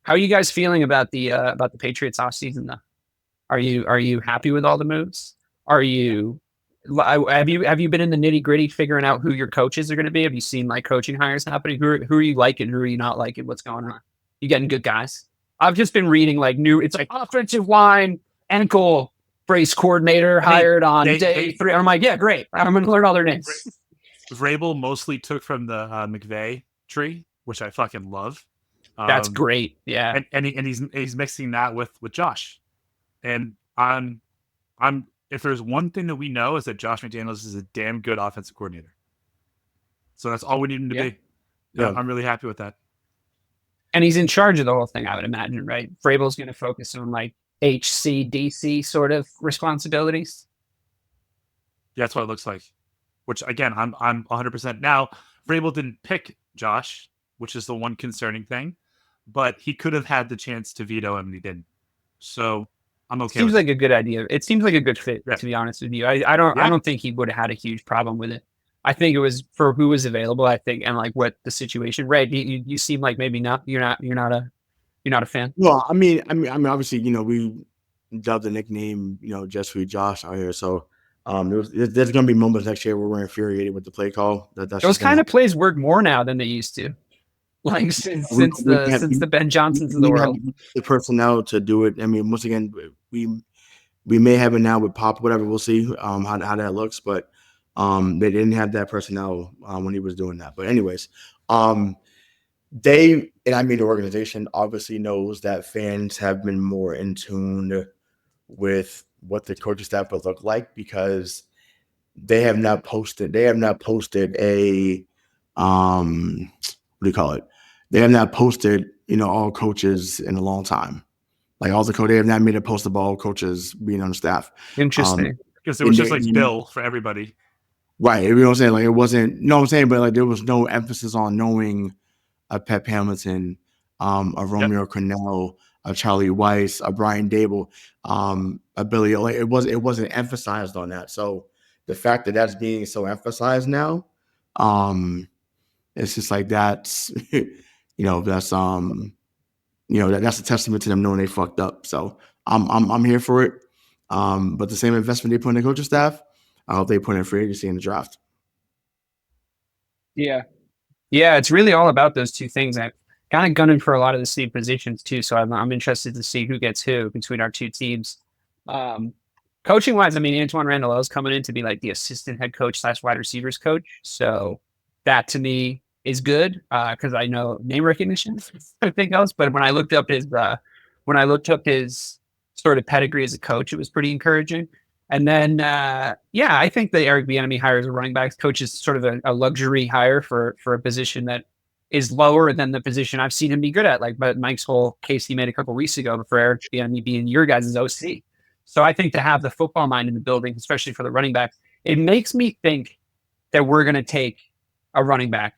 How are you guys feeling about the Patriots offseason though? Are you happy with all the moves? Are you have you been in the nitty gritty figuring out who your coaches are going to be? Have you seen like coaching hires happening? Who are you liking? Who are you not liking? What's going on? You getting good guys? I've just been reading like new. It's like offensive line ankle brace coordinator Hey, hired on day they 3. I'm like, yeah, great. I'm going to learn all their names. Vrabel mostly took from the McVay tree, which I fucking love. That's Um, great. Yeah. and he's mixing that with Josh. And I'm if there's one thing that we know is that Josh McDaniels is a damn good offensive coordinator. So that's all we need him to Yeah. be. And Yeah. I'm really happy with that. And he's in charge of the whole thing, I would imagine, right? Vrabel's going to focus on like HCDC sort of responsibilities. Yeah, that's what it looks like. Which again, I'm 100% now. Vrabel didn't pick Josh, which is the one concerning thing, but he could have had the chance to veto him and he didn't. So I'm okay Seems with like it. a good idea. It seems like a good fit, Yeah. to be honest with you. I Yeah. don't think he would have had a huge problem with it. I think it was for who was available. I think and like what the situation. Ray, you seem like maybe not. You're not a fan. Well, obviously, we dubbed the nickname, just for Josh out here. So, there's going to be moments next year where we're infuriated with the play call. That's Those just going kind to of plays work more now than they used to. Like since we the have since the Ben Johnsons of the we have world. the personnel to do it. I mean, once again, we may have it now with Pop, whatever. We'll see how that looks, but they didn't have that personnel when he was doing that. But anyways, the organization obviously knows that fans have been more in tune with what the coaching staff would look like because they have not posted a what do you call it? They have not posted, all coaches in a long time. Like all the coaches, they have not made a post of all coaches being on the staff. Interesting. Because it was just like Bill for everybody. Right. You know what I'm saying? Like it wasn't, no, I'm saying, but like there was no emphasis on knowing a Pep Hamilton, a Romeo Crennel, a Charlie Weiss, a Brian Dable, a Billy. Like it wasn't emphasized on that. So the fact that that's being so emphasized now, it's just like that's that's that's a testament to them knowing they fucked up. So I'm here for it. But the same investment they put in the coaching staff, I hope they put in free agency in the draft. Yeah. Yeah, it's really all about those two things. I'm kind of gunning for a lot of the same positions too, so I'm interested to see who gets who between our two teams. Coaching wise, I mean, Antoine Randall is coming in to be like the assistant head coach / wide receivers coach, so that to me is good because I know name recognition, everything else. But when I looked up his sort of pedigree as a coach, it was pretty encouraging. And then, yeah, I think the Eric Bieniemy hire as a running backs coach is sort of a luxury hire for a position that is lower than the position I've seen him be good at. Like, but Mike's whole case he made a couple of weeks ago for Eric Bieniemy being your guys' OC. So I think to have the football mind in the building, especially for the running backs, it makes me think that we're going to take a running back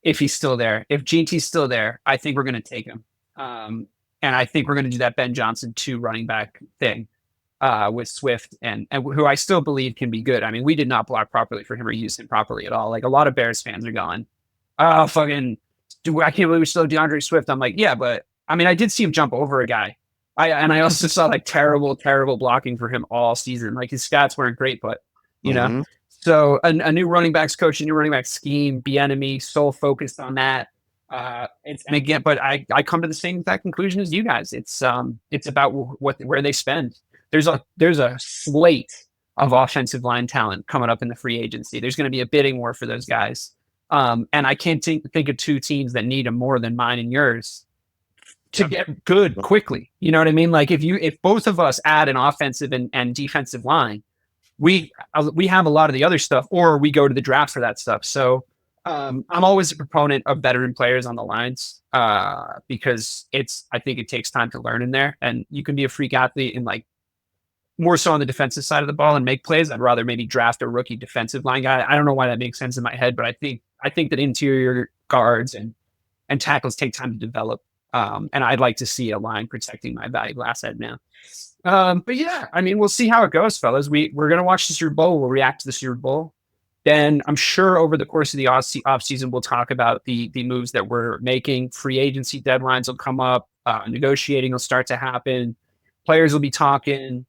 if he's still there. If GT's still there, I think we're going to take him. And I think we're going to do that Ben Johnson 2 running back thing. With Swift and who I still believe can be good. I mean, we did not block properly for him or use him properly at all. Like a lot of Bears fans are going, oh, fucking, dude, I can't believe we still have DeAndre Swift. I'm like, yeah, but I mean, I did see him jump over a guy. I also saw like terrible blocking for him all season. Like his stats weren't great, but you know. So a new running backs coach, a new running back scheme, Bieniemy, so focused on that. And again, but I come to the same exact conclusion as you guys. It's about where they spend. There's a slate of offensive line talent coming up in the free agency. There's going to be a bidding war for those guys. And I can't think of two teams that need them more than mine and yours to get good quickly. You know what I mean? Like if both of us add an offensive and defensive line, we have a lot of the other stuff, or we go to the draft for that stuff. So I'm always a proponent of veteran players on the lines because I think it takes time to learn in there, and you can be a freak athlete in like more so on the defensive side of the ball and make plays. I'd rather maybe draft a rookie defensive line guy. I don't know why that makes sense in my head, but I think that interior guards and tackles take time to develop. And I'd like to see a line protecting my valuable asset now. But yeah, I mean, we'll see how it goes, fellas. We're going to watch the Super Bowl. We'll react to the Super Bowl. Then I'm sure over the course of the off season, we'll talk about the moves that we're making. Free agency deadlines will come up. Negotiating will start to happen. Players will be talking.